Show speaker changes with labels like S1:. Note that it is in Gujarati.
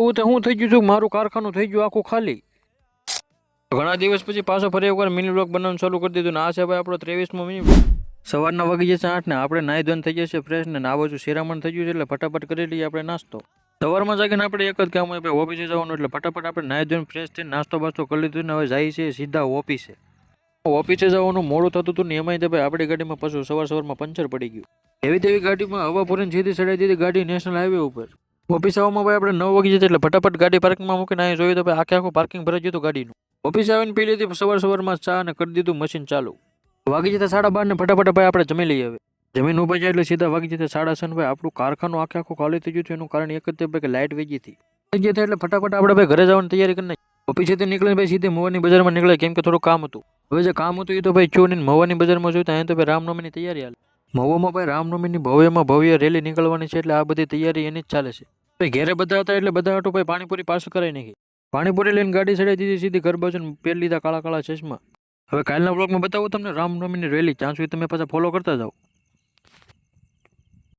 S1: એવું તો હું થઈ ગયું છું, મારું કારખાનું થઈ ગયું આખું ખાલી. ઘણા દિવસ પછી પાછો ફરી એકવાર મિની બ્લોગ બનાવવાનું ચાલુ કરી દીધું ને આ છે ભાઈ આપણો 23મો મિની બ્લોગ. સવારના વાગી જશે 8 ને આપણે નાહી ધોઈને થઈ જશે ફ્રેશ ને આ બાજુ શિરામણ થઈ ગયું છે એટલે ફટાફટ કરી લઈએ આપણે નાસ્તો. સવારમાં જાગીને આપણે એક જ કામ હોય ભાઈ ઓફિસે જવાનું એટલે ફટાફટ આપણે નાહી ધોઈને ફ્રેશ થઈને નાસ્તો બાસ્તો કરી લીધું ને હવે જાય છે સીધા ઓફિસે. ઓફિસે જવાનું મોડું થતું હતું ને એમાંય ભાઈ આપણી ગાડીમાં પાછું સવારમાં પંચર પડી ગયું. એવી તેવી ગાડીમાં હવા પૂરીને સીધી ચડાવી દીધી ગાડી નેશનલ હાઈવે ઉપર. ઓફિસ આવવામાં ભાઈ આપણે 9 વાગી જતા એટલે ફટાફટ ગાડી પાર્કિંગમાં મૂકીને અહીં જોયું તો ભાઈ આખું પાર્કિંગ ભરાઈ ગયું ગાડીનું. ઓફિસ આવીને પી લીધી સવારમાં ચા અને કરી દીધું મશીન ચાલુ. વાગી જતા 12:30 ને ફટાફટ ભાઈ આપણે જમી લઈએ. હવે જમીન ઉપર જાય એટલે સીધા વાગી જતા 6:30 ભાઈ આપણું કારખાનું આખું ખાલી થઈ ગયું છે. એનું કારણ એક જ છે કે લાઇટ વહી ગઈ હતી. એટલે ફટાફટ આપણે ભાઈ ઘરે જવાની તૈયારી કરી નાખી. ઓફિસેથી નીકળીને ભાઈ સીધે મહુવાની બજારમાં નીકળે કેમ કે થોડું કામ હતું. હવે જે કામ હતું એ તો ભાઈ ચૂ ને મહુવાની બજારમાં જોયું ત્યાં તો ભાઈ રામનવમીની તૈયારી હાલે. મહુવામાં ભાઈ રામનવમીની ભવ્ય રેલી નીકળવાની છે એટલે આ બધી તૈયારી એની જ ચાલે છે. ભાઈ ઘેરે બધા હતા એટલે બધા હાટું ભાઈ પાણીપુરી પાછું કરાવી નાખી. પાણીપુરી લઈને ગાડી ચડાવી દીધી સીધી ઘર બાજુ પહેરી લીધા કાળા ચશ્મા. હવે કાલના બ્લોગમાં બતાવું તમને રામનવમીની રેલી. ત્યાં સુધી તમે પાછા ફોલો કરતા જાઓ.